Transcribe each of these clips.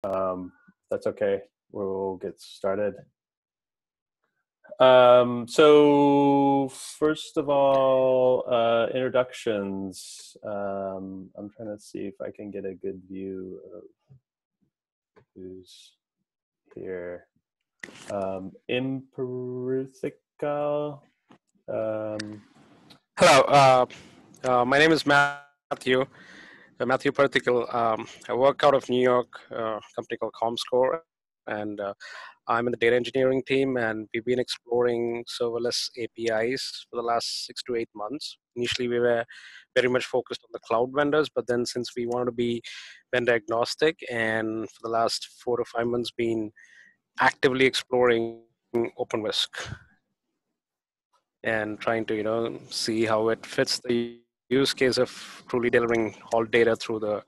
that's okay. We'll get started. So first of all, introductions. I'm trying to see if I can get a good view of who's here. Imperithika. Hello, my name is Matthew. Matthew Perthikal. I work out of New York, a company called ComScore, and I'm in the data engineering team, and we've been exploring serverless APIs for the last 6 to 8 months. Initially, we were very much focused on the cloud vendors, but then since we wanted to be vendor agnostic, and for the last 4 to 5 months, been actively exploring OpenWhsk and trying to see how it fits the use case of truly delivering all data through the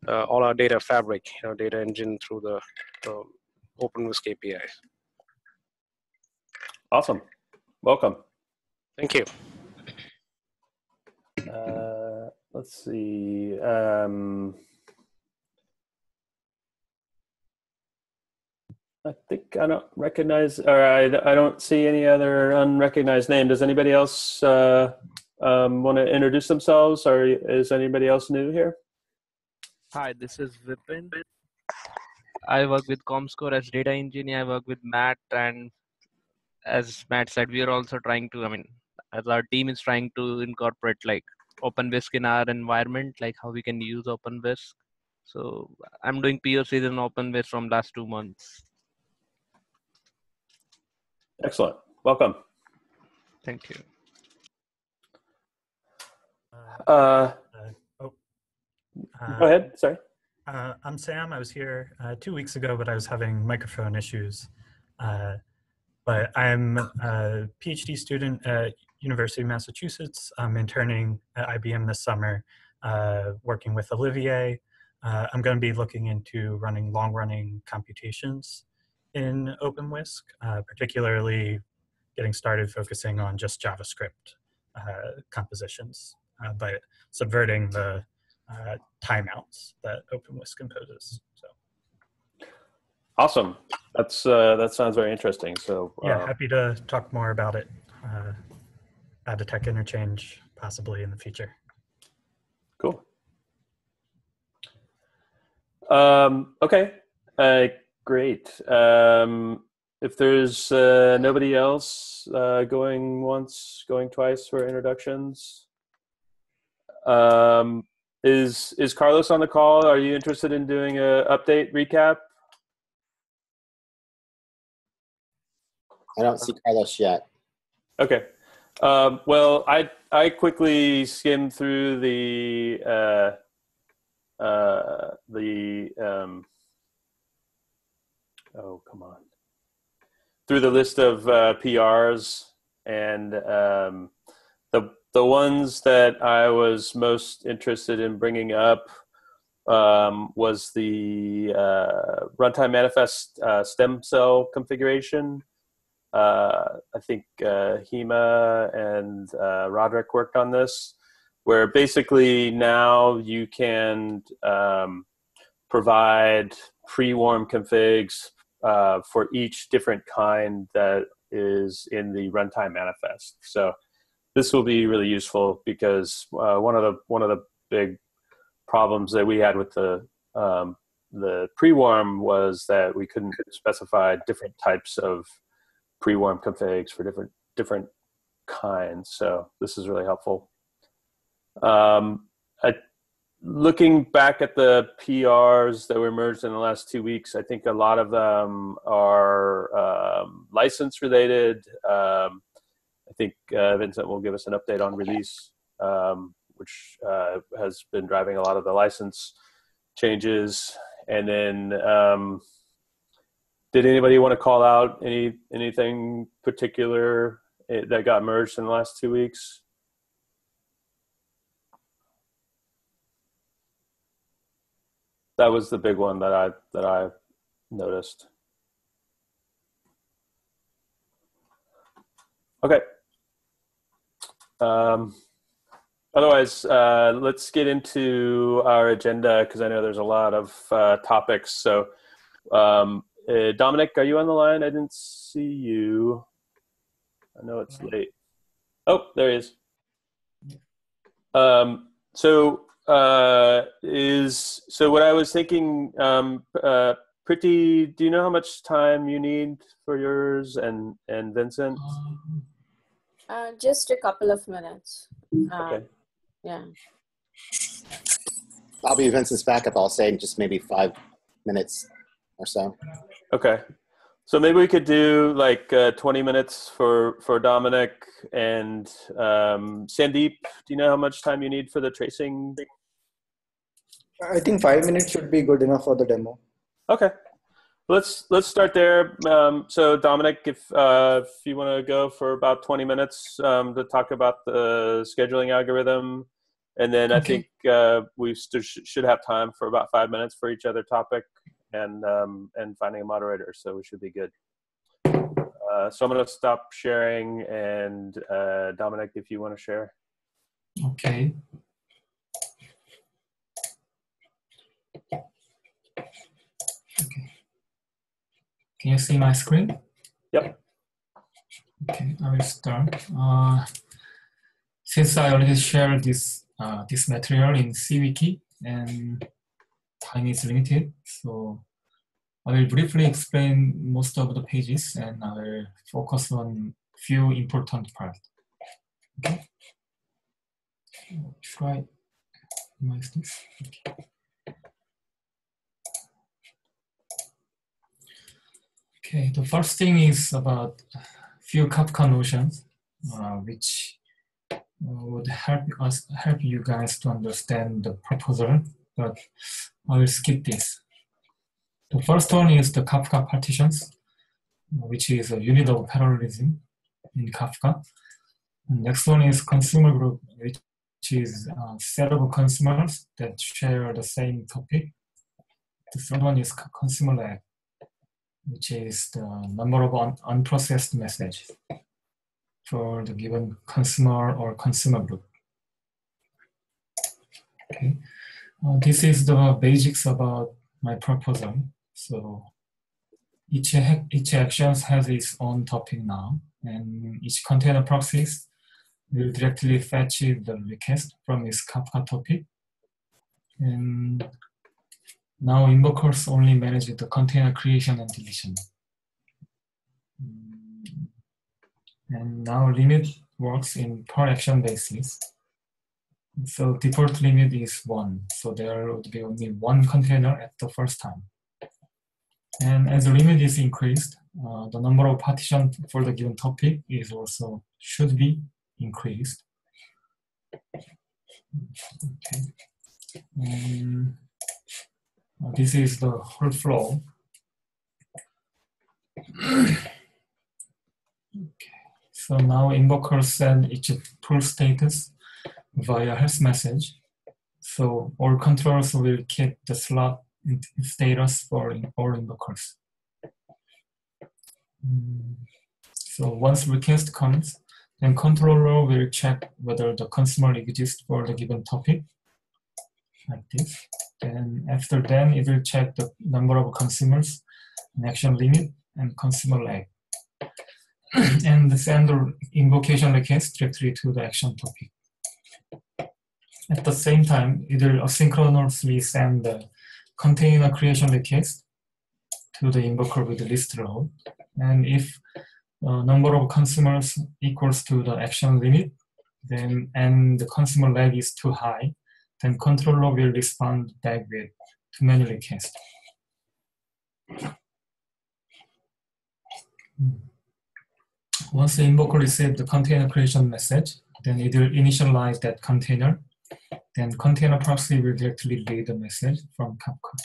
all our data fabric, data engine through the OpenWhsk API. Awesome. Welcome. Thank you. Let's see. I think I don't recognize, or I don't see any other unrecognized name. Does anybody else want to introduce themselves, or is anybody else new here? Hi, this is Vipin. I work with ComScore as data engineer. I work with Matt, and as Matt said, we are also trying to, as our team is trying to incorporate like OpenWhsk in our environment, like how we can use OpenWhsk. So I'm doing POCs in OpenWhsk from last 2 months. Excellent. Welcome. Thank you. Go ahead. Sorry. I'm Sam. I was here 2 weeks ago, but I was having microphone issues. But I'm a PhD student at University of Massachusetts. I'm interning at IBM this summer, working with Olivier. I'm going to be looking into running long-running computations in OpenWhsk, particularly getting started focusing on just JavaScript compositions, but subverting the timeouts that OpenWhsk imposes. So, awesome. That sounds very interesting. So yeah, happy to talk more about it at a tech interchange, possibly in the future. Cool. Okay. Great. If there's nobody else going once, going twice for introductions. Is Carlos on the call? Are you interested in doing a update recap? I don't see Carlos yet. Okay. Well, I quickly skimmed through the oh, come on. Through the list of PRs, and the ones that I was most interested in bringing up was the runtime manifest stem cell configuration. I think Hema and Roderick worked on this, where basically now you can provide pre-warm configs for each different kind that is in the runtime manifest. So this will be really useful because one of the big problems that we had with the pre-warm was that we couldn't specify different types of pre-warm configs for different kinds. So this is really helpful. Looking back at the PRs that were merged in the last 2 weeks, I think a lot of them are license related. I think Vincent will give us an update on release, which has been driving a lot of the license changes. And then did anybody want to call out anything particular that got merged in the last 2 weeks? That was the big one that I noticed. Okay. Otherwise, let's get into our agenda because I know there's a lot of topics. So, Dominic, are you on the line? I didn't see you. I know it's late. Oh, there he is. So what I was thinking, Priti, do you know how much time you need for yours, and Vincent? Just a couple of minutes. Okay. Yeah. I'll be Vincent's backup. I'll say just maybe 5 minutes or so. Okay. So maybe we could do like 20 minutes for Dominic, and Sandeep, do you know how much time you need for the tracing? I think 5 minutes should be good enough for the demo. Okay. Let's start there. So Dominic, if you want to go for about 20 minutes to talk about the scheduling algorithm, and then I think we should have time for about 5 minutes for each other topic, and finding a moderator. So we should be good. So I'm going to stop sharing, and Dominic, if you want to share. Okay. Can you see my screen? Yep. Okay, I will start. Since I already shared this this material in CWiki and time is limited, so I will briefly explain most of the pages, and I will focus on few important parts. Okay. Try minimize this. Okay. Okay, the first thing is about few Kafka notions, which would help you guys to understand the proposal, but I will skip this. The first one is the Kafka Partitions, which is a unit of parallelism in Kafka. The next one is consumer group, which is a set of consumers that share the same topic. The third one is consumer lag, which is the number of unprocessed messages for the given consumer or consumer group. Okay, this is the basics about my proposal. So each action has its own topic now, and each container proxies will directly fetch the request from its Kafka topic. And now invokers only manage the container creation and deletion. And now limit works in per action basis. So default limit is 1. So there would be only one container at the first time. And as the limit is increased, the number of partitions for the given topic is also should be increased. Okay. This is the whole flow. Okay. So now invokers send each pull status via health message. So all controllers will keep the slot status for all invokers. So once request comes, then controller will check whether the consumer exists for the given topic, like this. Then after then, it will check the number of consumers, and action limit, and consumer lag. And send the invocation request directly to the action topic. At the same time, it will asynchronously send the container creation request to the invoker with the list row. And if number of consumers equals to the action limit, then and the consumer lag is too high, then controller will respond back with too many requests. Once the invoker receives the container creation message, then it will initialize that container. Then container proxy will directly read the message from Kafka.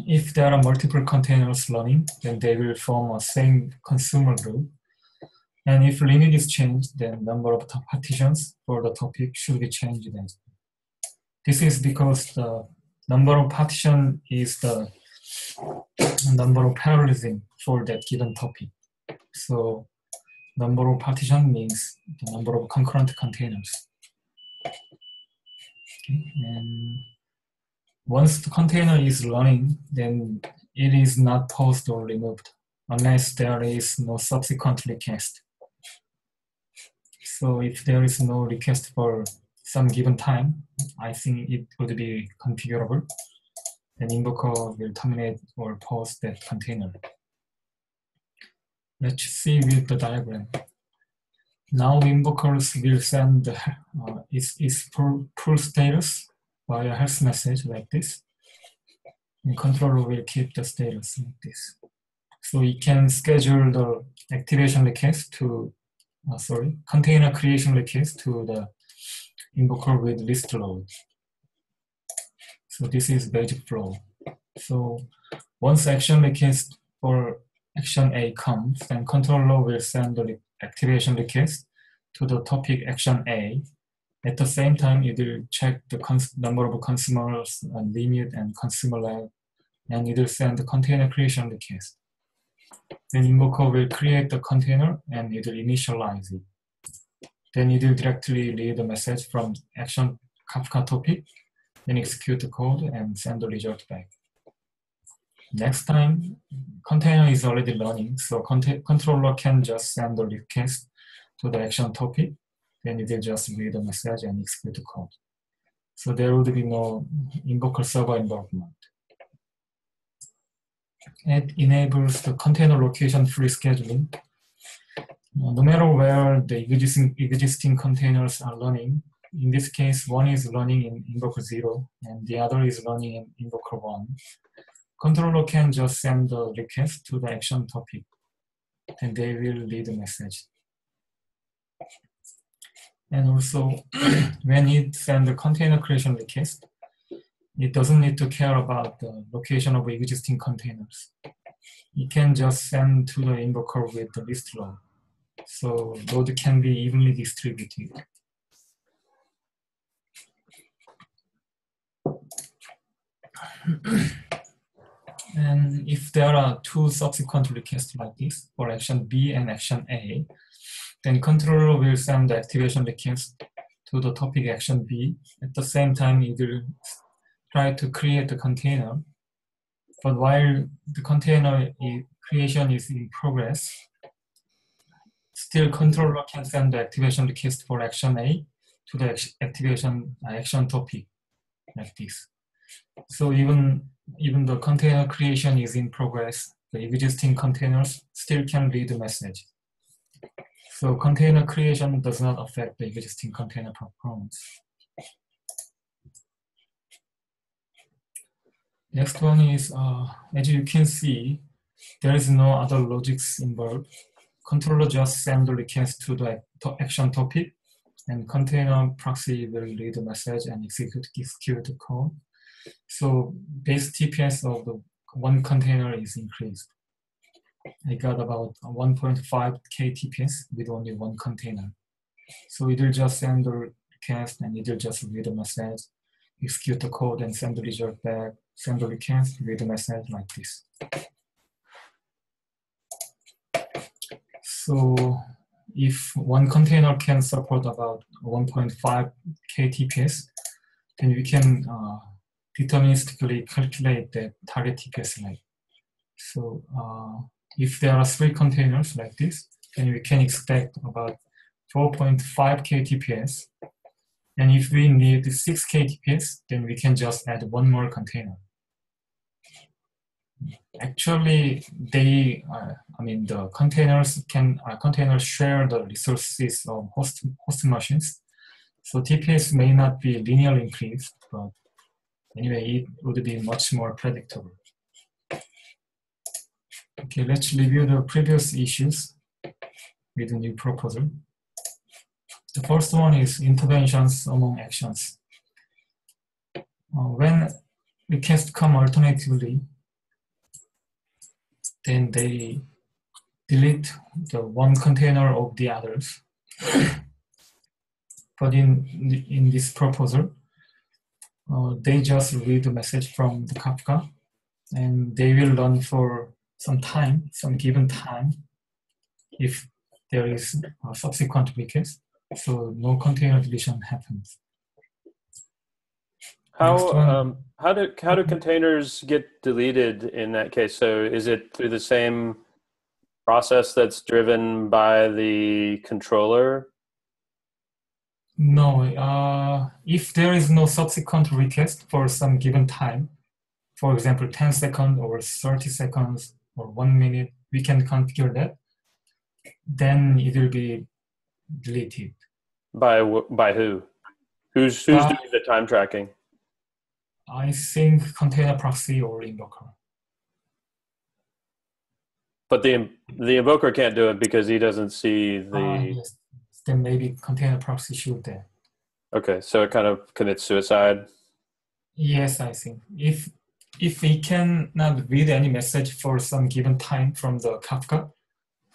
If there are multiple containers running, then they will form a same consumer group. And if limit is changed, then number of partitions for the topic should be changed. This is because the number of partition is the number of parallelism for that given topic. So number of partition means the number of concurrent containers. Okay. And once the container is running, then it is not paused or removed unless there is no subsequent request. So if there is no request for some given time, I think it would be configurable. Then Invoker will terminate or pause that container. Let's see with the diagram. Now Invokers will send its pull status via health message like this. And controller will keep the status like this. So it can schedule the activation request to, container creation request to the Invoker with list load. So this is basic flow. So once action request for action A comes, then controller will send the activation request to the topic action A. At the same time, it will check the number of consumers and limit and consumer lag, and it will send the container creation request. Then Invoker will create the container and it will initialize it. Then it will directly read the message from action Kafka topic, then execute the code and send the result back. Next time, container is already running, so controller can just send the request to the action topic, then it will just read the message and execute the code. So there would be no Invoker server involvement. It enables the container location-free scheduling. No matter where the existing containers are running, in this case, one is running in Invoker 0 and the other is running in Invoker 1. Controller can just send the request to the action topic, and they will read the message. And also, when it sends the container creation request, it doesn't need to care about the location of existing containers. It can just send to the Invoker with the list load. So load can be evenly distributed. And if there are two subsequent requests like this for action B and action A, then controller will send the activation request to the topic action B. At the same time, it will try to create the container. But while the container creation is in progress, still controller can send the activation request for action A to the activation action topic like this. So even the container creation is in progress, the existing containers still can read the message. So container creation does not affect the existing container performance. Next one is, as you can see, there is no other logics involved. Controller just send the request to the action topic, and container proxy will read the message and execute the code. So base TPS of the one container is increased. I got about 1.5K TPS with only one container. So it will just send the request and it will just read the message, execute the code and send the result back, send the request, read the message like this. So if one container can support about 1.5K TPS, then we can deterministically calculate the target TPS lag. So if there are 3 containers like this, then we can expect about 4.5K TPS. And if we need 6K TPS, then we can just add one more container. Actually, the containers share the resources of host machines. So TPS may not be linearly increased, but anyway, it would be much more predictable. Okay, let's review the previous issues with the new proposal. The first one is interventions among actions. When requests come alternatively, then they delete the one container of the others. But in this proposal, they just read the message from the Kafka, and they will run for some given time, if there is a subsequent request. So no container deletion happens. How do containers get deleted in that case? So is it through the same process that's driven by the controller? No, if there is no subsequent request for some given time, for example, 10 seconds or 30 seconds or 1 minute, we can configure that. Then it will be deleted. By who? Who's doing the time tracking? I think container proxy or invoker. But the invoker can't do it because he doesn't see the. Yes. Then maybe container proxy should then. Okay, so it kind of commits suicide. Yes, I think if he cannot read any message for some given time from the Kafka,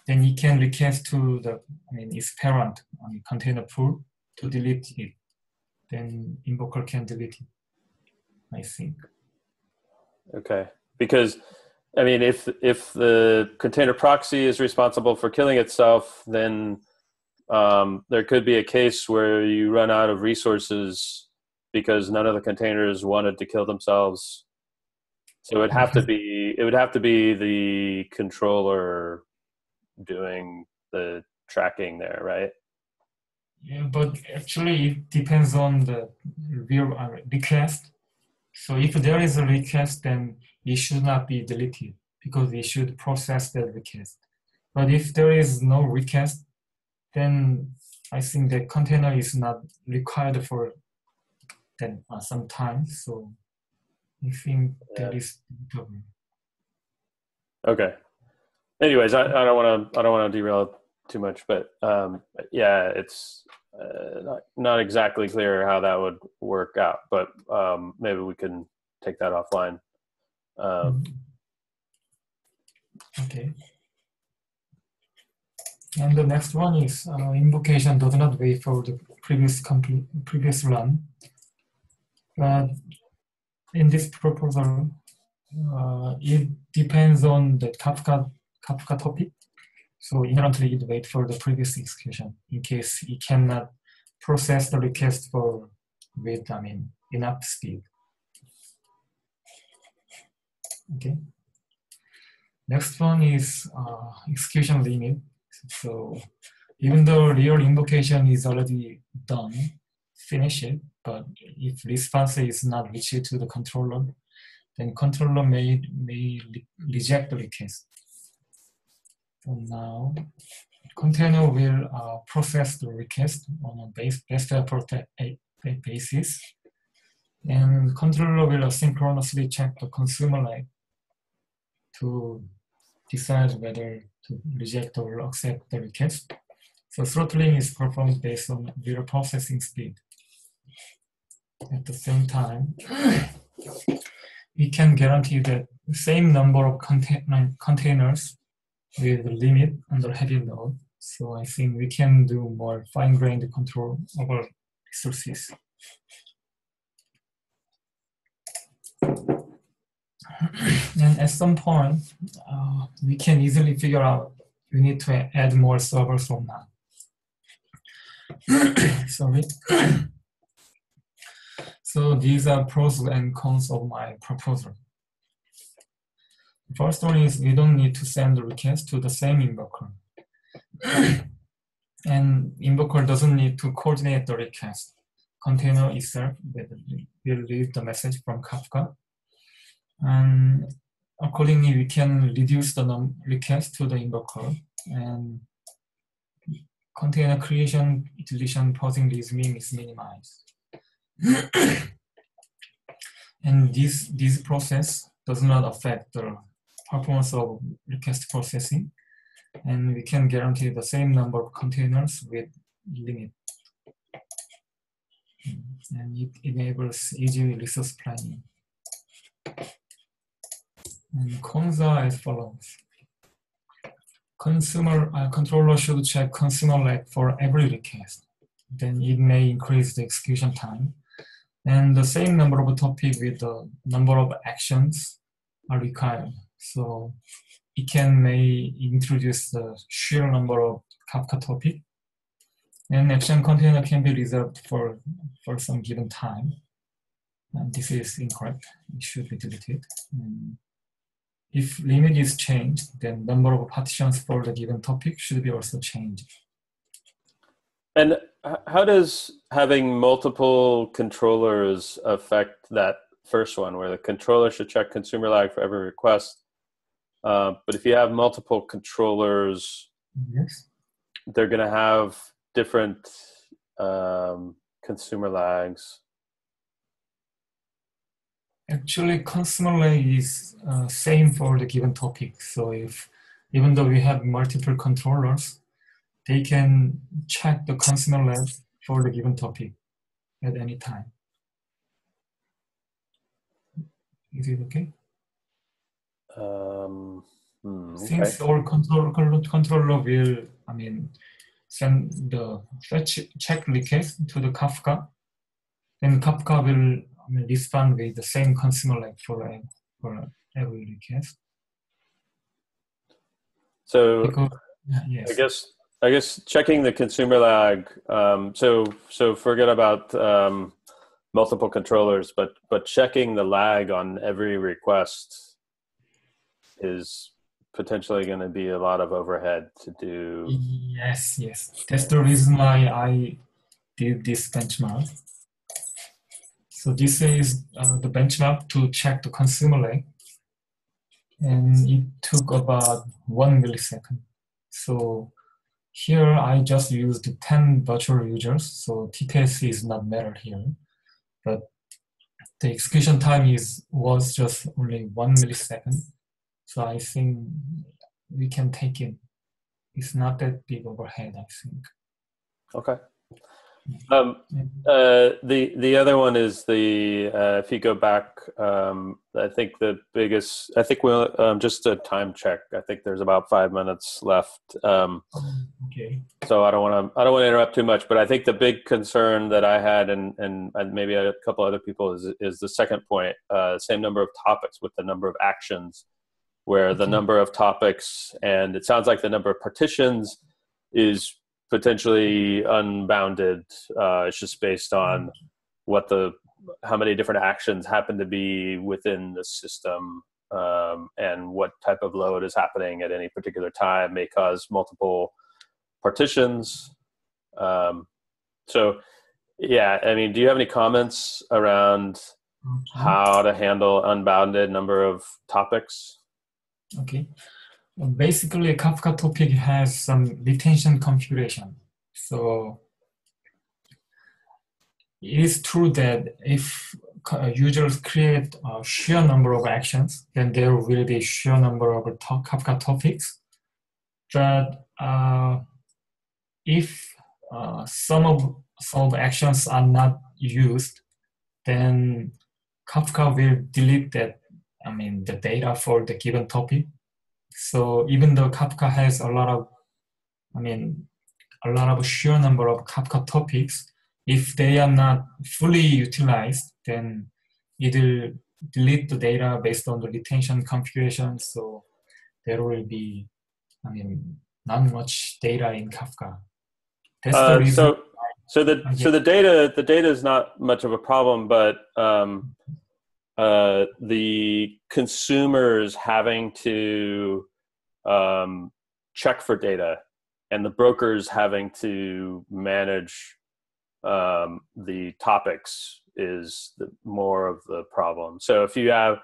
then he can request to its parent container pool to delete it. Then invoker can delete it, I think. Okay, because if the container proxy is responsible for killing itself, then there could be a case where you run out of resources because none of the containers wanted to kill themselves. So it would have to be the controller doing the tracking there, right? Yeah, but actually it depends on the real request. So if there is a request, then it should not be deleted because it should process that request. But if there is no request, then I think the container is not required for then some time. So I think that is the problem. Okay. Anyways, I don't want to derail too much, but yeah, it's not exactly clear how that would work out. But maybe we can take that offline. Okay. And the next one is invocation does not wait for the previous run. But in this proposal, it depends on the Kafka topic. So inherently it waits for the previous execution in case it cannot process the request with enough speed. Okay. Next one is execution limit. So even though real invocation is already done, finish it, but if response is not reached to the controller, then controller may reject the request. So now container will process the request on a best effort basis, and controller will asynchronously check the consumer lag to decide whether to reject or accept the request. So throttling is performed based on real processing speed. At the same time, we can guarantee that the same number of containers with the limit under heavy load. So I think we can do more fine-grained control over resources. And at some point, we can easily figure out we need to add more servers or not. Sorry. So these are pros and cons of my proposal. The first one is we don't need to send the request to the same invoker. And invoker doesn't need to coordinate the request. Container itself will read the message from Kafka. And accordingly, we can reduce the request to the invoker, and container creation, deletion, pausing reasoning is minimized. And this process does not affect the performance of request processing, and we can guarantee the same number of containers with limit. And it enables easy resource planning. And cons are as follows. Controller should check consumer lag for every request. Then it may increase the execution time. And the same number of topics with the number of actions are required. So it may introduce the sheer number of Kafka topics. And action container can be reserved for some given time. And this is incorrect. It should be deleted. If limit is changed, then number of partitions for the given topic should be also changed. And how does having multiple controllers affect that first one, where the controller should check consumer lag for every request? But if you have multiple controllers, Yes. they're going to have different consumer lags. Actually, consumer lag is same for the given topic. So if, even though we have multiple controllers, they can check the consumer lag for the given topic at any time. Is it okay? Since Okay. our controller will, send the fetch check request to the Kafka, then Kafka will respond with the same consumer lag for every request. So Because, yes. I guess checking the consumer lag. So forget about multiple controllers, but checking the lag on every request is potentially going to be a lot of overhead to do. Yes. That's the reason why I did this benchmark. So this is the benchmark to check the consumer lag, and it took about 1 millisecond. So here I just used 10 virtual users, so TPS is not matter here, but the execution time was just only 1 millisecond. So I think we can take it. It's not that big overhead, I think. Okay. The other one is if you go back, I think we'll just a time check. I think there's about 5 minutes left. Okay. So I don't want to interrupt too much, but I think the big concern that I had, and maybe a couple other people, is the second point, same number of topics with the number of actions, where the number of topics, and it sounds like the number of partitions is potentially unbounded. It's just based on how many different actions happen to be within the system, and what type of load is happening at any particular time may cause multiple partitions. So yeah, do you have any comments around how to handle unbounded number of topics? Okay. Basically, a Kafka topic has some retention configuration. So it is true that if users create a sheer number of actions, then there will be sheer number of Kafka topics. But if some of actions are not used, then Kafka will delete the data for the given topic. So even though Kafka has a lot of sheer number of Kafka topics, if they are not fully utilized, then it will delete the data based on the retention configuration. So there will be, not much data in Kafka. That's the reason. So the data is not much of a problem, but the consumers having to check for data, and the brokers having to manage the topics is more of the problem. So if you have,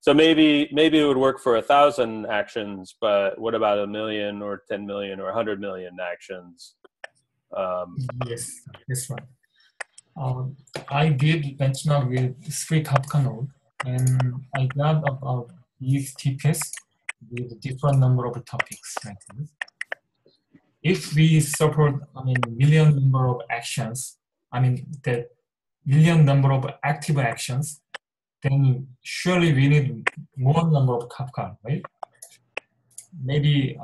maybe it would work for 1,000 actions, but what about 1 million or 10 million or 100 million actions? Yes, that's right. I did benchmark with 3 Kafka nodes, and I got about these TPS with different number of topics like this. If we support, million number of actions, that million number of active actions, then surely we need more number of Kafka, right? Maybe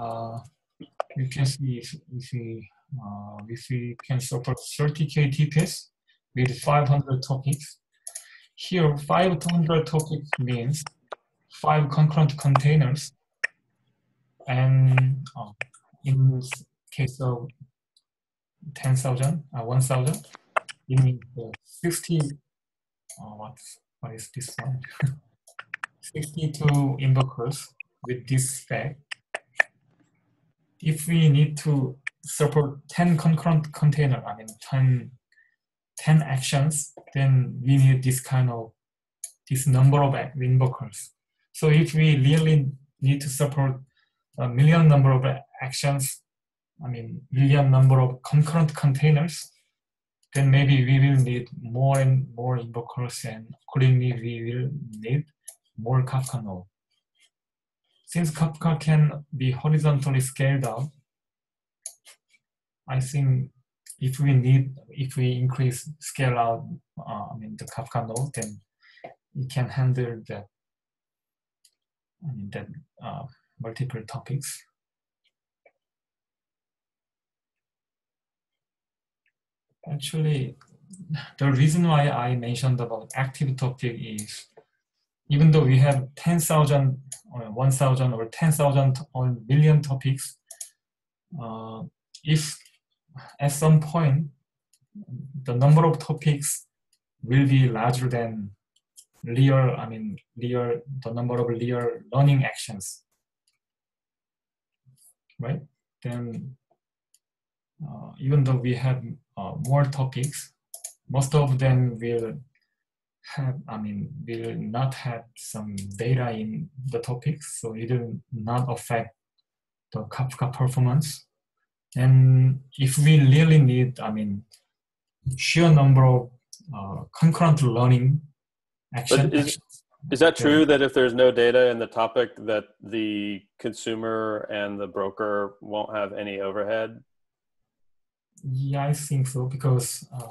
you can see if we can support 30K TPS with 500 topics. Here, 500 topics means 5 concurrent containers, and in case of 10,000, 1,000, it means 60 what is this one? 62 invokers with this spec. If we need to support 10 concurrent container, I mean 10 actions, then we need this number of invokers. So if we really need to support a million number of actions, I mean million number of concurrent containers, then maybe we will need more and more invokers, and accordingly we will need more Kafka node. Since Kafka can be horizontally scaled out, I think if we increase scale out, the Kafka node, then it can handle that. Multiple topics. Actually, the reason why I mentioned about active topic is, even though we have 10,000 or 1,000 or 10,000 or million topics, if at some point the number of topics will be larger than the number of real learning actions, right? Then even though we have more topics, most of them will not have some data in the topics, so it will not affect the Kafka performance. And if we really need, sheer number of concurrent learning actions. Is that true that if there's no data in the topic, that the consumer and the broker won't have any overhead? Yeah, I think so, because I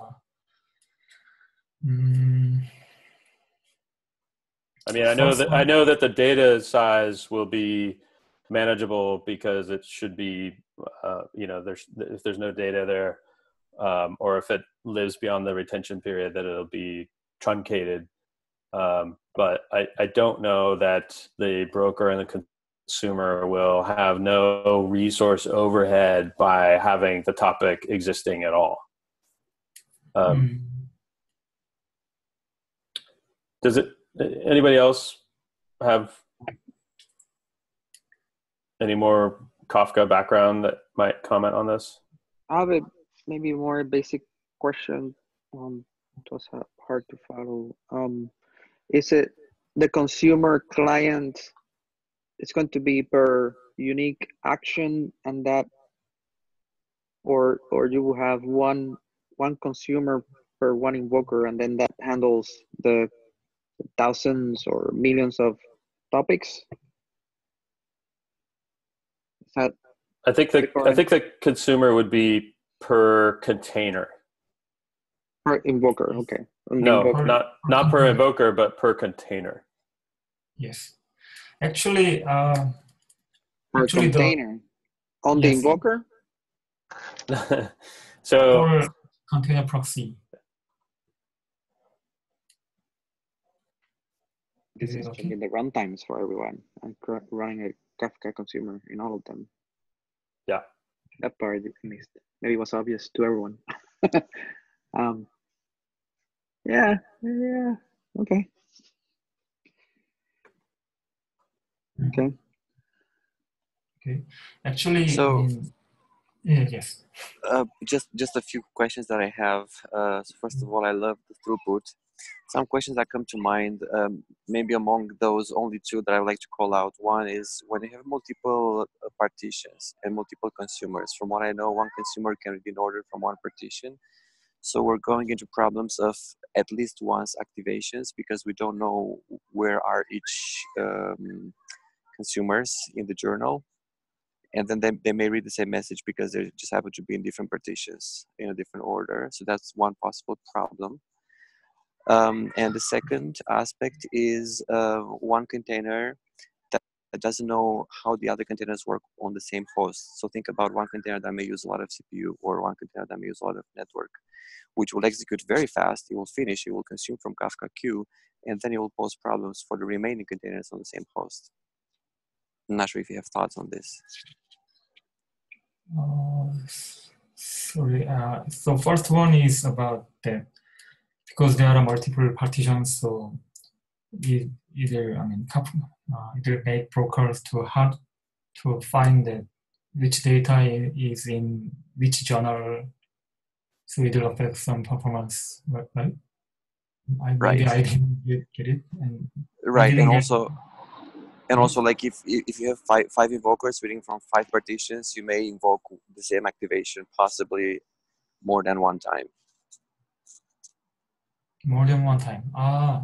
know that the data size will be manageable because it should be, if there's no data there, or if it lives beyond the retention period, that it'll be truncated. But I don't know that the broker and the consumer will have no resource overhead by having the topic existing at all. Does anybody else have any more Kafka background that might comment on this? I have a maybe more basic question. It was hard to follow. Is it the consumer client? It's going to be per unique action, and that, or you will have one consumer per one invoker, and then that handles the thousands or millions of topics? I think the consumer would be per container. Per invoker, okay. No, not per invoker, but per container. Yes, actually, per container on the invoker. So or container proxy. This is checking the runtimes for everyone. I'm running a Kafka consumer in all of them. Yeah. That part I missed. Maybe it was obvious to everyone. Yeah. Okay. Actually, so yes. Just a few questions that I have. So first of all, I love the throughput. Some questions that come to mind, maybe among those, only two that I would like to call out. One is when you have multiple partitions and multiple consumers. From what I know, one consumer can read an order from one partition. So we're going into problems of at least once activations because we don't know where are each consumers in the journal. And then they may read the same message because they just happen to be in different partitions in a different order. So that's one possible problem. And the second aspect is one container that doesn't know how the other containers work on the same host. So think about one container that may use a lot of CPU or one container that may use a lot of network, which will execute very fast. It will finish, it will consume from Kafka queue, and then it will pose problems for the remaining containers on the same host. I'm not sure if you have thoughts on this. Sorry. So first one is about that because there are multiple partitions. So either either make brokers too hard to find that which data is in which journal, so it will affect some performance, right? Maybe I didn't get it, and Right, didn't and also like if you have five invokers reading from 5 partitions, you may invoke the same activation possibly more than one time. More than one time.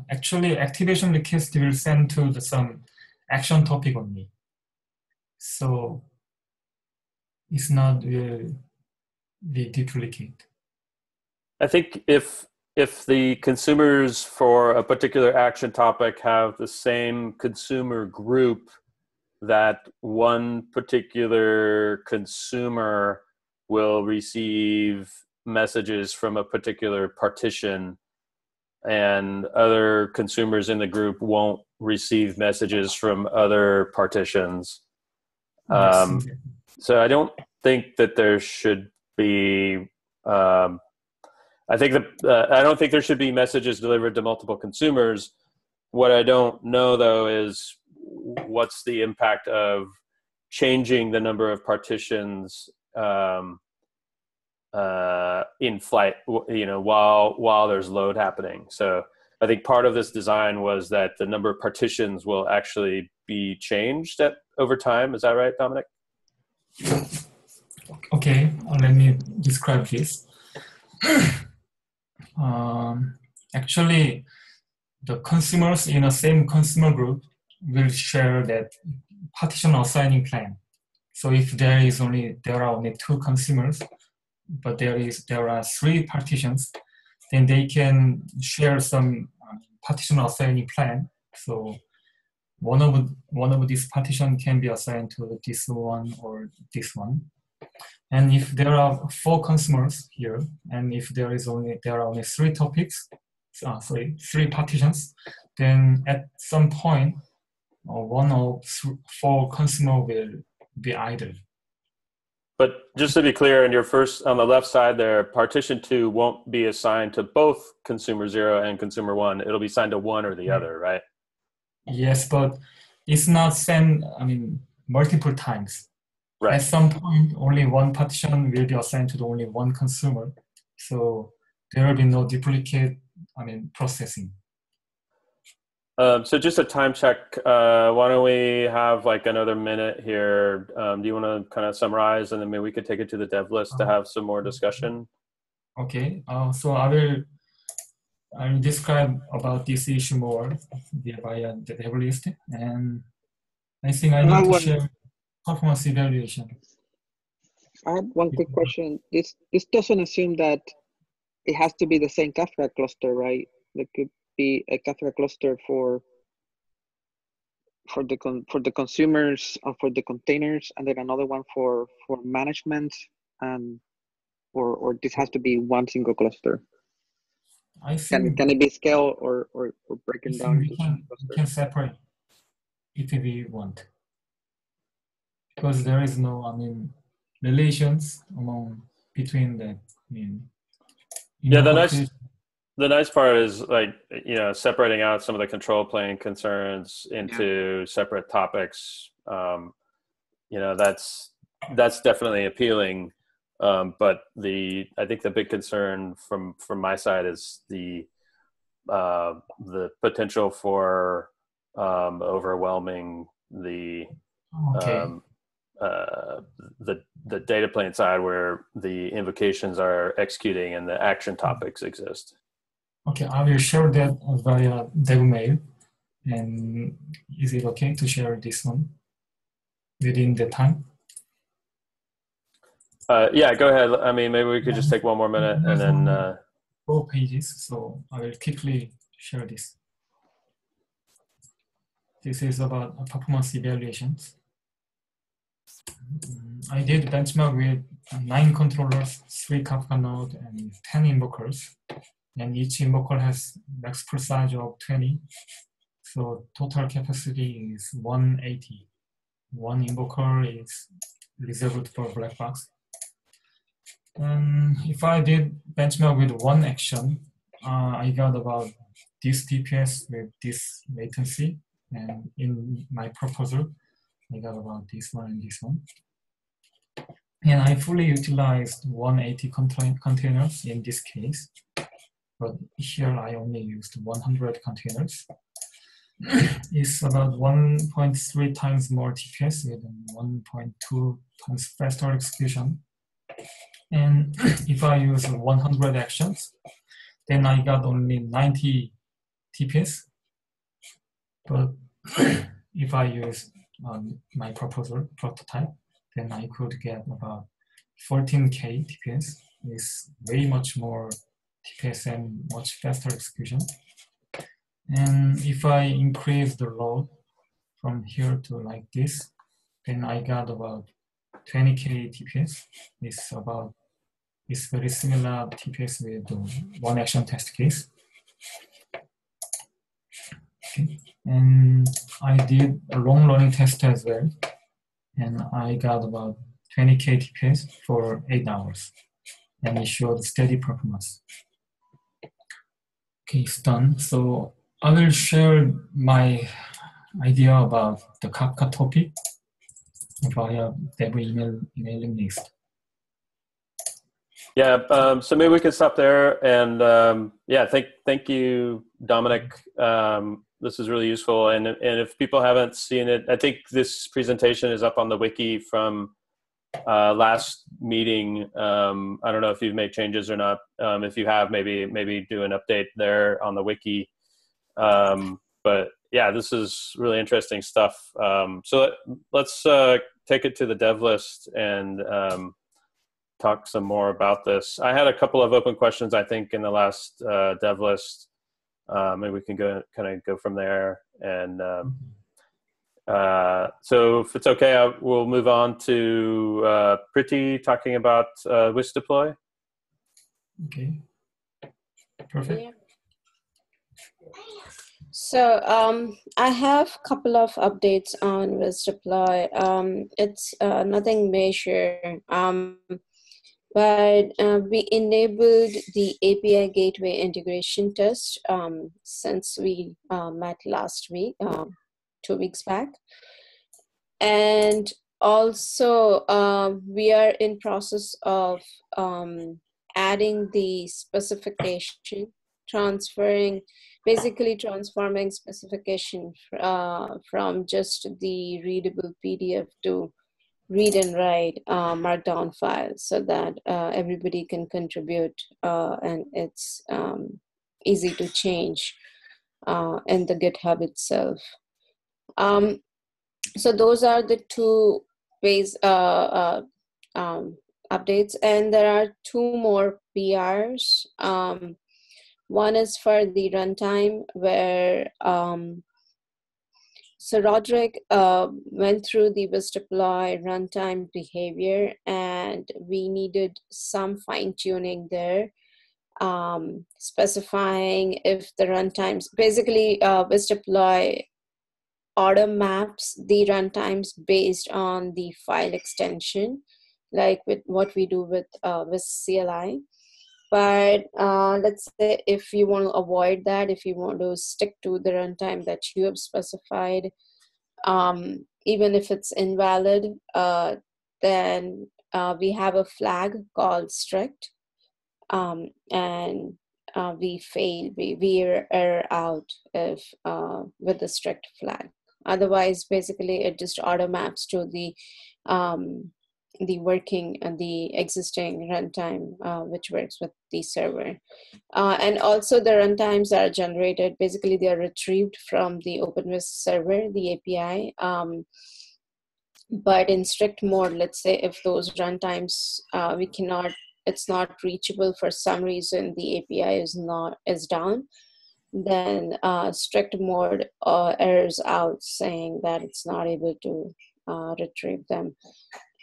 Actually, activation request will send to some action topic only. So it's not will be duplicate. I think if the consumers for a particular action topic have the same consumer group, that one particular consumer will receive messages from a particular partition, and other consumers in the group won't receive messages from other partitions. So I don't think that there should be. I don't think there should be messages delivered to multiple consumers. What I don't know, though, is what's the impact of changing the number of partitions in flight, while there's load happening. So I think part of this design was that the number of partitions will actually be changed over time. Is that right, Dominic? Okay, let me describe this. Actually, the consumers in the same consumer group will share that partition assigning plan. So if there are only 2 consumers, but there are 3 partitions, then they can share some partition assigning plan. So one of these partition can be assigned to this one or this one. And if there are 4 consumers here, and if there are only 3 topics, 3 partitions, then at some point, one of 4 consumer will be idle. But just to be clear, on the left side there, partition 2 won't be assigned to both consumer 0 and consumer 1. It'll be assigned to one or the other, right? Yes, but it's not sent, multiple times. Right. At some point, only one partition will be assigned to only one consumer. So there will be no duplicate, processing. So just a time check. Why don't we have like another minute here? Do you want to kind of summarize, and then maybe we could take it to the dev list to have some more discussion? Okay. So I'll describe about this issue more via the dev list, and I think I need to share performance evaluation. I have one quick question. This doesn't assume that it has to be the same Kafka cluster, right? There could be a Kafka cluster for the consumers or for the containers, and then another one for management, and or this has to be one single cluster. I think can it be scaled or broken down? We can separate if we want, because there is no relations between the the nice part is separating out some of the control plane concerns into separate topics. That's definitely appealing. But I think the big concern from my side is the potential for overwhelming the data plane side, where the invocations are executing and the action topics exist. Okay, I will share that via dev mail. And is it okay to share this one within the time? Yeah, go ahead. Maybe we could just take one more minute and then. 4 pages, so I will quickly share this. This is about performance evaluations. I did benchmark with 9 controllers, 3 Kafka nodes, and 10 invokers. And each invoker has max pool size of 20. So total capacity is 180. One invoker is reserved for black box. If I did benchmark with one action, I got about this TPS with this latency. And in my proposal, I got about this one and this one. And I fully utilized 180 containers in this case. But here I only used 100 containers. It's about 1.3 times more TPS with 1.2 times faster execution. And if I use 100 actions, then I got only 90 TPS. But if I use my proposal prototype, then I could get about 14K TPS. It's way much more TPS and much faster execution. And if I increase the load from here to like this, then I got about 20K TPS. It's very similar TPS with the one action test case. Okay. And I did a long running test as well. And I got about 20K TPS for 8 hours. And it showed steady performance. Okay, it's done. So I will share my idea about the Kafka topic via dev emailing list. Yeah, so maybe we can stop there. And yeah, thank you, Dominic. This is really useful. And if people haven't seen it, I think this presentation is up on the wiki from last meeting. I don't know if you've made changes or not. If you have, maybe do an update there on the wiki. But yeah, this is really interesting stuff. So let's take it to the dev list and talk some more about this. I had a couple of open questions, I think, in the last dev list. Maybe we can kind of go from there. And so if it's okay, we'll move on to Priti talking about Whisk deploy. Okay, perfect. Yeah. So I have a couple of updates on Whisk deploy. It's nothing major, but we enabled the API gateway integration test since we met last week, 2 weeks back. And also we are in process of adding the specification, basically transforming specification from just the readable PDF to read and write markdown files so that everybody can contribute and it's easy to change in the GitHub itself. So those are the two base updates, and there are 2 more PRs. One is for the runtime where so Roderick went through the Whisk deploy runtime behavior, and we needed some fine tuning there, specifying if the runtimes, basically Whisk deploy auto maps the runtimes based on the file extension, like with what we do with Whisk CLI. But let's say if you want to avoid that, if you want to stick to the runtime that you have specified, even if it's invalid, then we have a flag called strict, and we error out if with the strict flag. Otherwise, basically, it just auto maps to the working and the existing runtime, which works with the server. And also the runtimes are generated, basically they are retrieved from the OpenWhsk server, the API. But in strict mode, let's say if those runtimes, it's not reachable for some reason, the API is down, then strict mode errors out saying that it's not able to retrieve them.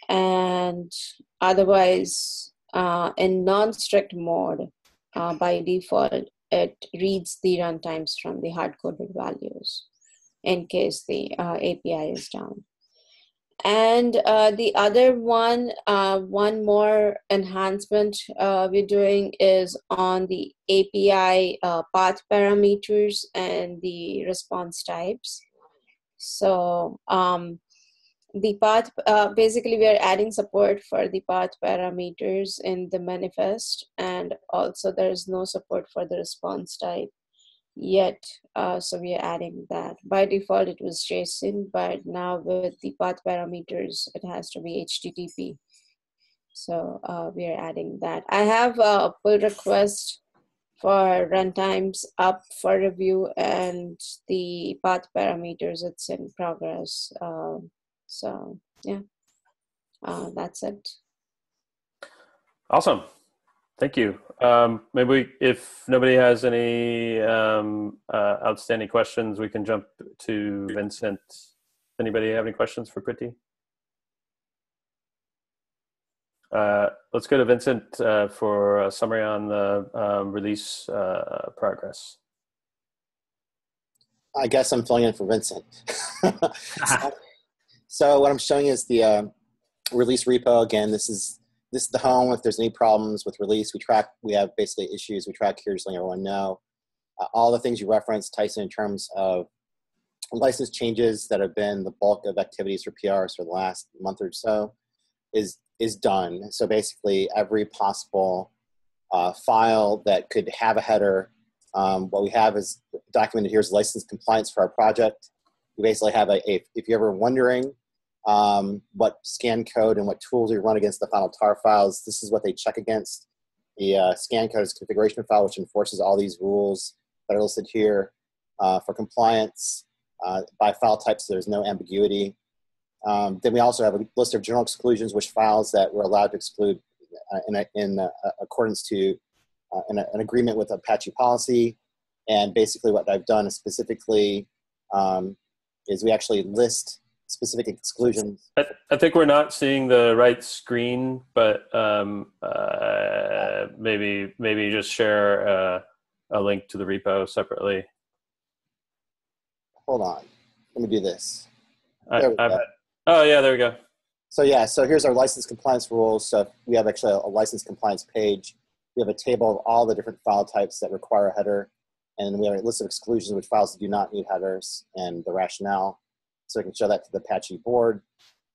And otherwise, in non-strict mode, by default, it reads the runtimes from the hard-coded values in case the API is down. And the other one, one more enhancement we're doing is on the API path parameters and the response types. So the path, basically we are adding support for the path parameters in the manifest, and also there is no support for the response type yet. So we are adding that. By default it was JSON, but now with the path parameters it has to be HTTP. So we are adding that. I have a pull request for runtimes up for review, and the path parameters, it's in progress. So yeah, that's it. Awesome. Thank you. Maybe if nobody has any outstanding questions, we can jump to Vincent. Anybody have any questions for Priti? Let's go to Vincent for a summary on the release progress. I guess I'm filling in for Vincent. So what I'm showing is the release repo. Again, this is the home. If there's any problems with release, we have basically issues we track here, just letting everyone know. All the things you referenced, Tyson, in terms of license changes that have been the bulk of activities for PRs for the last month or so is done. So basically every possible file that could have a header, what we have is documented here is license compliance for our project. We basically have if you're ever wondering what scan code and what tools you run against the final tar files, this is what they check against. The scan code is configuration file, which enforces all these rules that are listed here for compliance by file type, so there's no ambiguity. Then we also have a list of general exclusions, which files that we're allowed to exclude in accordance to an agreement with Apache policy. And basically what I've done is specifically is we actually list specific exclusions. I think we're not seeing the right screen, but maybe just share a link to the repo separately. Hold on, let me do this. There we go. Oh yeah, there we go. So yeah, so here's our license compliance rules. So we have actually a license compliance page. We have a table of all the different file types that require a header. And we have a list of exclusions, which files do not need headers, and the rationale. So we can show that to the Apache board.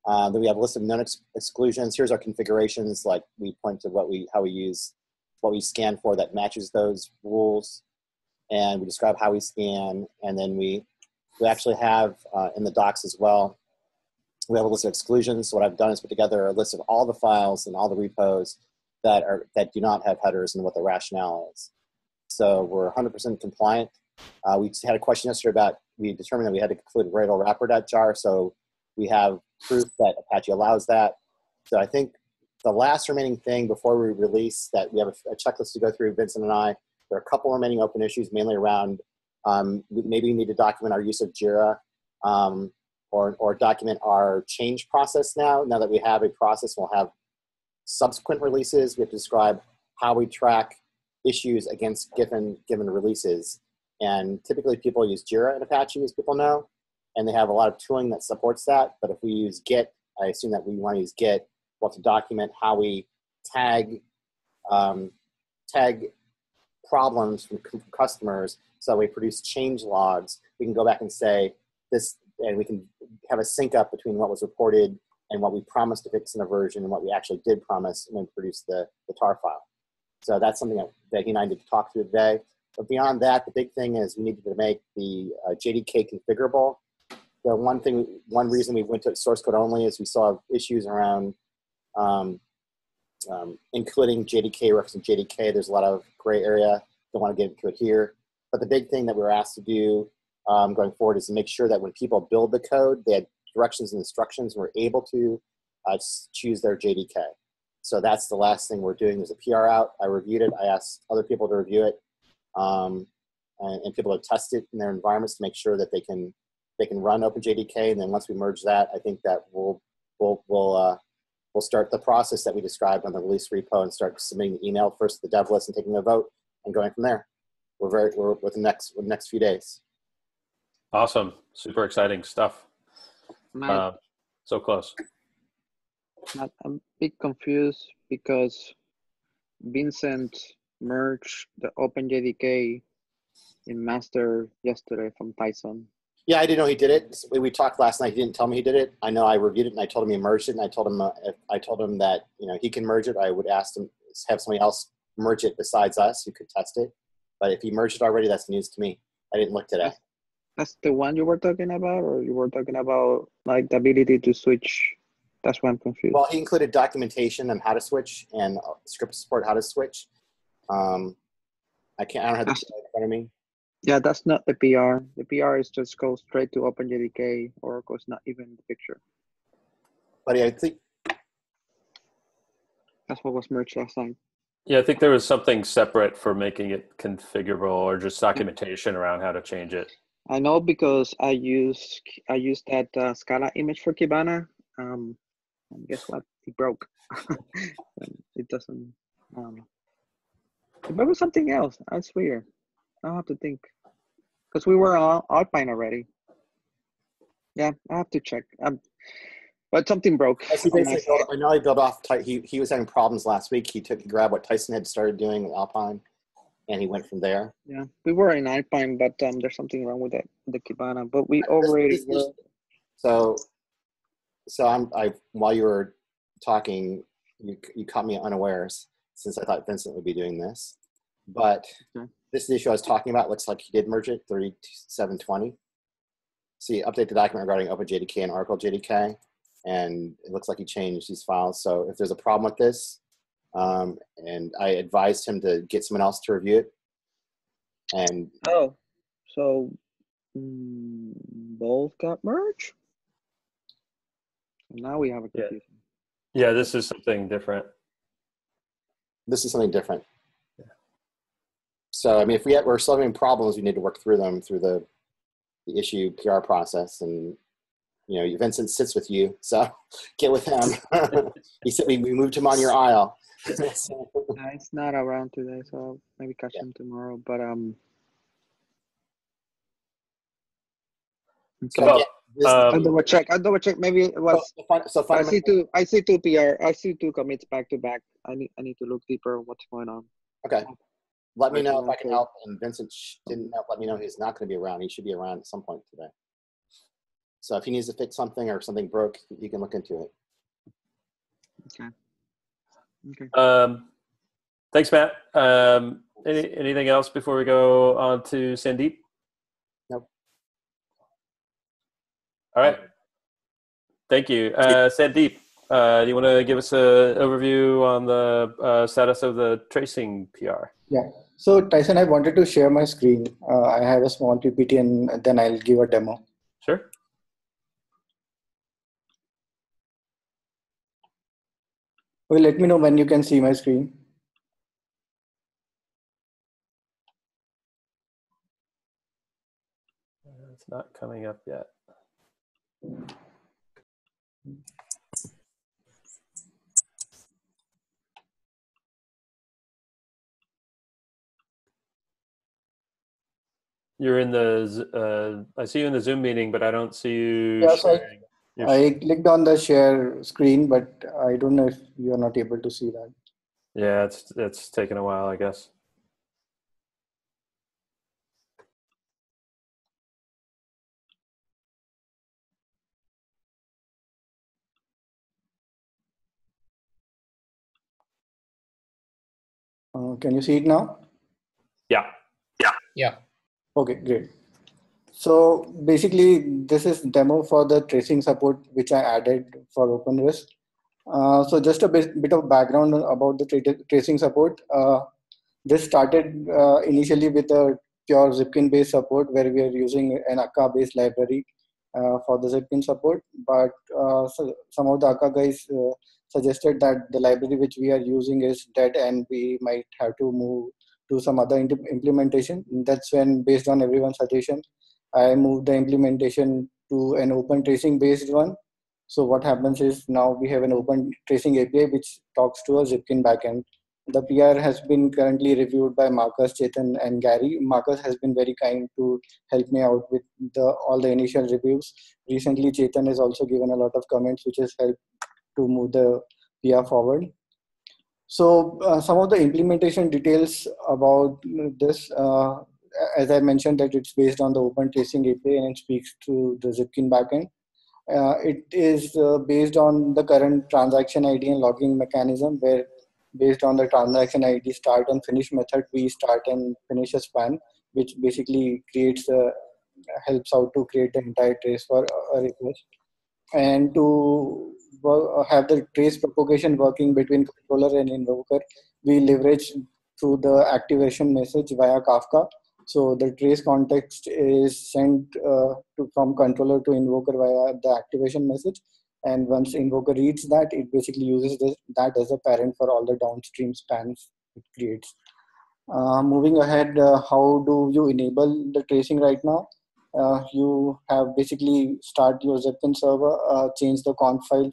Then we have a list of known exclusions. Here's our configurations, like we point to how we use what we scan for that matches those rules. And we describe how we scan. And then we actually have in the docs as well, we have a list of exclusions. So what I've done is put together a list of all the files and all the repos that do not have headers and what the rationale is. So we're 100% compliant. We had a question yesterday about, we determined that we had to include Radle wrapper.jar, so we have proof that Apache allows that. So I think the last remaining thing before we release that we have a checklist to go through, Vincent and I, there are a couple remaining open issues, mainly around maybe we need to document our use of Jira or document our change process now. Now that we have a process, we'll have subsequent releases. We have to describe how we track issues against given releases. And typically people use Jira in Apache, as people know, and they have a lot of tooling that supports that. But if we use Git, I assume that we want to use Git. We'll have to document how we tag problems from customers, so we produce change logs. We can go back and say this, and we can have a sync up between what was reported and what we promised to fix in a version and what we actually did promise when we produced the tar file. So that's something that he and I need to talk through today. But beyond that, the big thing is we needed to make the JDK configurable. The one reason we went to source code only is we saw issues around including JDK, referencing JDK. There's a lot of gray area. Don't want to get into it here. But the big thing that we were asked to do going forward is to make sure that when people build the code, they had directions and instructions and were able to choose their JDK. So that's the last thing we're doing. There's a PR out. I reviewed it. I asked other people to review it. And people to test it in their environments to make sure that they can run OpenJDK. And then once we merge that, I think that we'll start the process that we described on the release repo and start submitting the email first to the dev list and taking a vote and going from there. We're with the next few days. Awesome, super exciting stuff. So close. I'm a bit confused because Vincent merged the OpenJDK in master yesterday from Tyson. Yeah, I didn't know he did it. We talked last night. He didn't tell me he did it. I know I reviewed it, and I told him he merged it, and I told him that he can merge it. I would ask him have somebody else merge it besides us who could test it. But if he merged it already, that's news to me. I didn't look today. That's the one you were talking about, or you were talking about like the ability to switch? That's why I'm confused. Well, he included documentation on how to switch and script support how to switch. I don't have the PR in front of me. Yeah, that's not the PR. The PR is just go straight to OpenJDK. Oracle's not even in the picture. But I think that's what was merged last time. Yeah, I think there was something separate for making it configurable or just documentation around how to change it. I know because I used that Scala image for Kibana. And guess what? It broke. It doesn't. It was something else. That's weird. I'll have to think. Because we were on Alpine already. Yeah, I have to check. But something broke. I know he built off. He was having problems last week. He grabbed what Tyson had started doing with Alpine, and he went from there. Yeah, we were in Alpine, but there's something wrong with the Kibana. But we already were. So while you were talking, you caught me unawares, since I thought Vincent would be doing this. But this is the issue I was talking about. Looks like he did merge it, 3720. See, update the document regarding OpenJDK and Oracle JDK, and it looks like he changed these files. So if there's a problem with this, and I advised him to get someone else to review it. And so both got merged. Now we have a confusion. Yeah, this is something different. This is something different. Yeah. So I mean, if we're still having problems, we need to work through them through the issue PR process, and Vincent sits with you, so get with him. He said we moved him on your aisle. It's not around today, so maybe catch him tomorrow. But So, I'll double check. Maybe it was. I see two PR. I see two commits back to back. I need to look deeper what's going on. Okay. Let me know if I can help. And Vincent didn't let me know he's not going to be around. He should be around at some point today. So if he needs to fix something or something broke, you can look into it. Okay. Thanks, Matt. Anything else before we go on to Sandeep? Nope. All right. Thank you. Sandeep, do you want to give us an overview on the status of the tracing PR? Yeah. So Tyson, I wanted to share my screen. I have a small PPT and then I'll give a demo. Sure. Well, let me know when you can see my screen. It's not coming up yet. You're in the, I see you in the Zoom meeting, but I don't see you sharing. I clicked on the share screen, but I don't know if you're not able to see that. Yeah, it's taken a while, I guess. Can you see it now? Yeah. Okay, great. So basically, this is demo for the tracing support, which I added for OpenWhsk. So just a bit of background about the tracing support. This started initially with a pure Zipkin-based support, where we are using an Akka-based library for the Zipkin support. But so some of the Akka guys suggested that the library which we are using is dead, and we might have to move to some other implementation. That's when, based on everyone's suggestion, I moved the implementation to an open tracing based one. So what happens is now we have an open tracing API which talks to a Zipkin backend. The PR has been currently reviewed by Marcus, Chetan, and Gary. Marcus has been very kind to help me out with all the initial reviews. Recently, Chetan has also given a lot of comments, which has helped to move the PR forward. So some of the implementation details about this, as I mentioned, that it's based on the Open Tracing API and it speaks to the Zipkin backend. It is based on the current transaction ID and logging mechanism, where based on the transaction ID start and finish method, we start and finish a span, which basically creates helps out to create the entire trace for a request. And to have the trace propagation working between controller and invoker, we leverage through the activation message via Kafka. So the trace context is sent from controller to invoker via the activation message. And once invoker reads that, it basically uses that as a parent for all the downstream spans it creates. Moving ahead, how do you enable the tracing right now? You have basically start your Zipkin server, change the conf file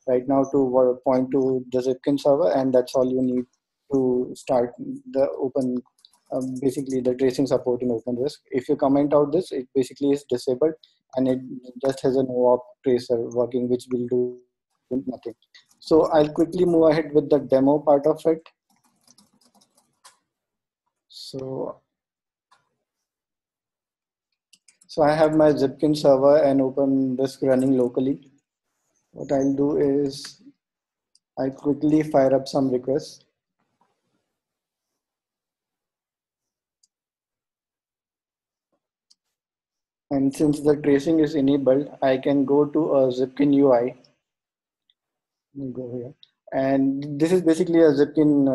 right now to point to the Zipkin server, and that's all you need to start the basically the tracing support in OpenWhsk. If you comment out this, it basically is disabled and it just has a no-op tracer working, which will do nothing. So I'll quickly move ahead with the demo part of it. So I have my Zipkin server and OpenWhsk running locally. What I'll do is I'll quickly fire up some requests. And since the tracing is enabled, I can go to a Zipkin UI. Let me go here. And this is basically a Zipkin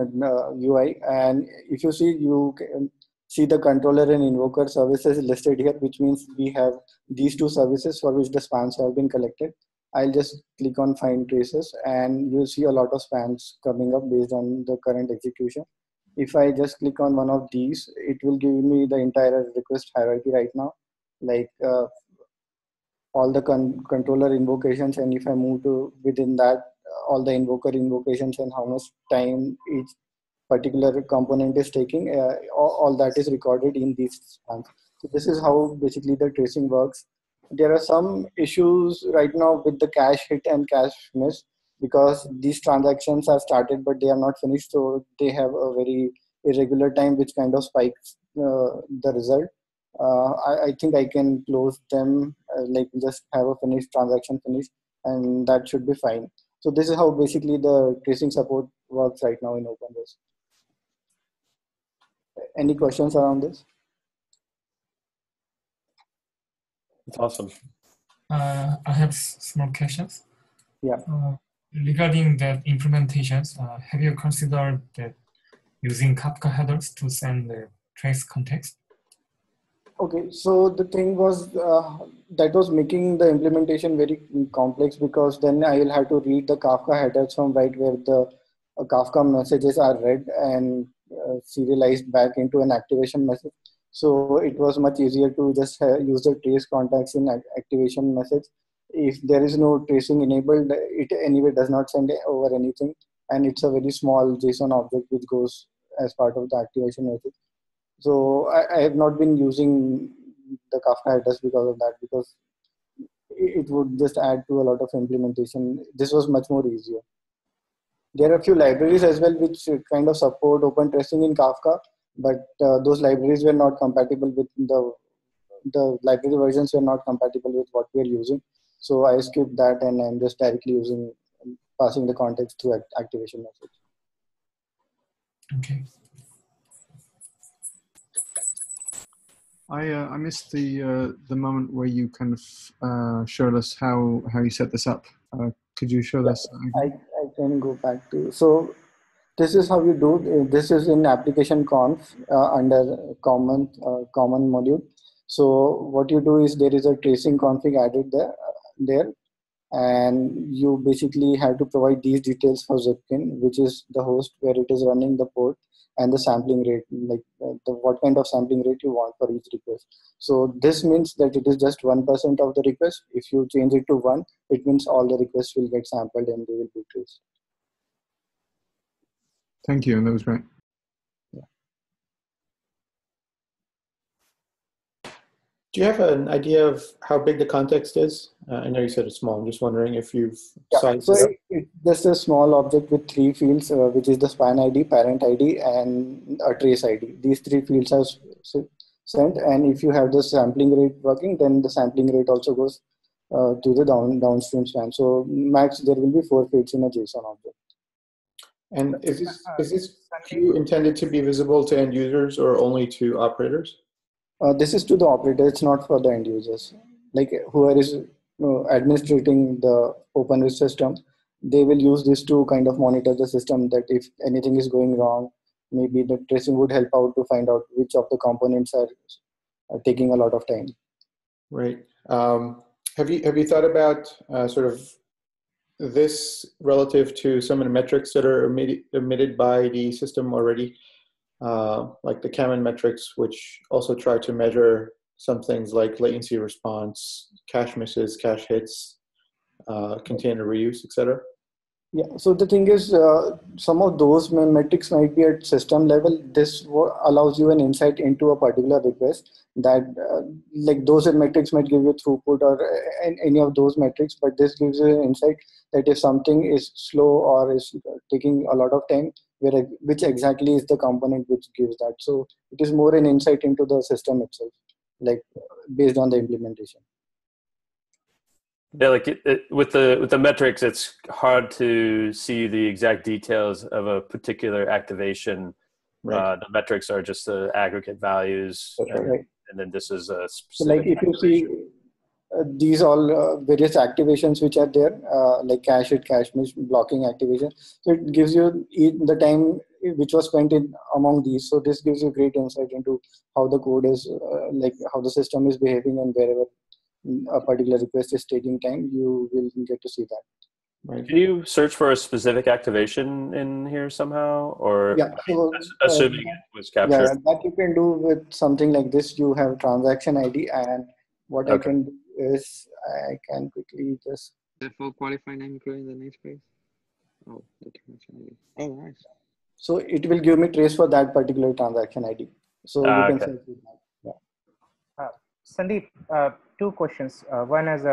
UI. And if you see, you can see the controller and invoker services listed here, which means we have these two services for which the spans have been collected. I'll just click on find traces and you'll see a lot of spans coming up based on the current execution. If I just click on one of these, it will give me the entire request hierarchy right now, like all the controller invocations. And if I move to within that, all the invoker invocations and how much time each particular component is taking, all that is recorded in these spans. So this is how basically the tracing works. There are some issues right now with the cache hit and cache miss, because these transactions are started but they are not finished, so they have a very irregular time, which kind of spikes the result. I think I can close them, like just have a finished transaction finished, and that should be fine. So this is how basically the tracing support works right now in OpenWhsk. Any questions around this? It's awesome. I have small questions. Yeah. Regarding that implementations, have you considered that using Kafka headers to send the trace context? Okay, so the thing was that was making the implementation very complex, because then I will have to read the Kafka headers from right where the Kafka messages are read and serialized back into an activation message. So it was much easier to just use the trace contacts in activation message. If there is no tracing enabled, it anyway does not send over anything, and it's a very small JSON object which goes as part of the activation message. So I have not been using the Kafka headers because of that, because it would just add to a lot of implementation. This was much more easier. There are a few libraries as well which kind of support open tracing in Kafka, but those libraries were not compatible with the library versions were not compatible with what we are using. So I skipped that and I'm just directly passing the context through activation message. Okay. I missed the moment where you kind of showed us how you set this up. Could you show this? I can go back to, so this is how you do. This is in application conf under common module. So what you do is there is a tracing config added there, and you basically have to provide these details for Zipkin, which is the host where it is running, the port, and the sampling rate, like what kind of sampling rate you want for each request. So this means that it is just 1% of the request. If you change it to 1, it means all the requests will get sampled and they will be traced. Thank you. That was great. Do you have an idea of how big the context is? I know you said it's small. I'm just wondering if you've sized So it up. it's just a small object with 3 fields, which is the span ID, parent ID, and a trace ID. These 3 fields are sent, and if you have the sampling rate working, then the sampling rate also goes to the downstream span. So max, there will be 4 fields in a JSON object. And is this queue intended to be visible to end users or only to operators? This is to the operator, it's not for the end users. Like whoever is administrating the OpenWhsk system, they will use this to kind of monitor the system, that if anything is going wrong, maybe the tracing would help out to find out which of the components are taking a lot of time. Right. Have you thought about sort of this relative to some of the metrics that are emitted by the system already? Like the Kaman metrics, which also try to measure some things like latency response, cache misses, cache hits, container reuse, etc. Yeah, so the thing is, some of those metrics might be at system level. This allows you an insight into a particular request that like those metrics might give you throughput or any of those metrics, but this gives you an insight that if something is slow or is taking a lot of time, which exactly is the component which gives that. So it is more an insight into the system itself, like based on the implementation. Yeah, like with the metrics, it's hard to see the exact details of a particular activation. Right. The metrics are just the aggregate values, Right. and then this is a specific. So like if you see these all various activations which are there, like cache hit, cache miss, blocking activation. So it gives you the time which was spent in among these. So this gives you great insight into how the code is, like how the system is behaving, and wherever a particular request is taking time, you will get to see that. Right. Can you search for a specific activation in here somehow, or Yeah, so, assuming it was captured? Yeah, that you can do with something like this. You have transaction ID, and what I can do is I can quickly just. The full qualifying name including the namespace. Oh, the transaction ID. Oh, nice. So it will give me trace for that particular transaction ID. So you can search with that. Yeah. Sandeep, 2 questions. One is,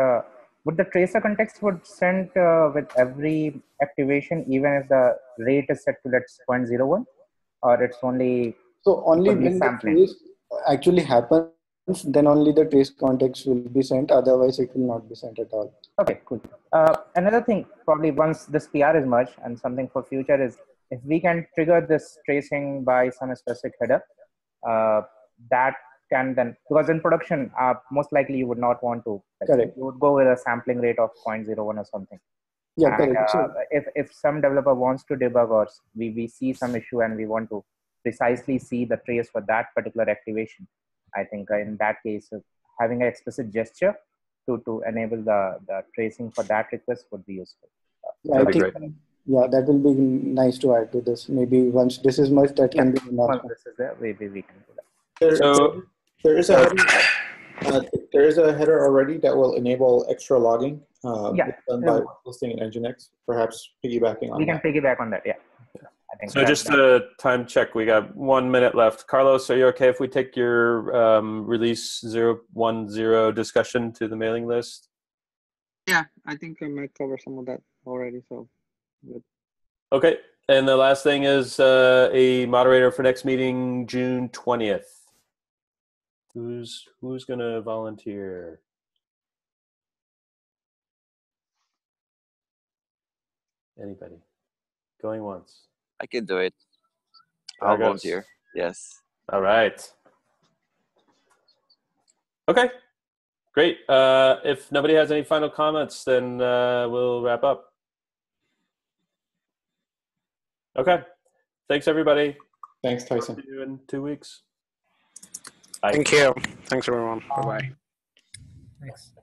would the tracer context would send with every activation, even if the rate is set to let's 0.01, or it's only only when the trace actually happens, then only the trace context will be sent. Otherwise, it will not be sent at all. Okay, cool. Another thing, probably once this PR is merged, and something for future is if we can trigger this tracing by some specific header, that can then, because in production, most likely you would not want to. Correct. You would go with a sampling rate of 0.01 or something. Yeah, and, correct. If some developer wants to debug, or we see some issue and we want to precisely see the trace for that particular activation, I think in that case, having an explicit gesture to enable the tracing for that request would be useful. Yeah, I think, yeah, that will be nice to add to this. Maybe once this is merged, that can be enough. Once this is there, maybe we can do that. There is a header. There is a header already that will enable extra logging. Done by listing in Nginx. Perhaps piggybacking on that. We can piggyback on that. Yeah. I think so just a time check. We got 1 minute left. Carlos, are you okay if we take your release 0.10 discussion to the mailing list? Yeah, I think I might cover some of that already. So good. Okay. And the last thing is a moderator for next meeting, June 20th. Who's gonna volunteer? Anybody? Going once. I can do it. I'll volunteer. Yes. All right. Okay. Great. If nobody has any final comments, then we'll wrap up. Okay. Thanks, everybody. Thanks, Tyson. See you in 2 weeks. Thank you. Thanks, everyone. Bye-bye. Thanks.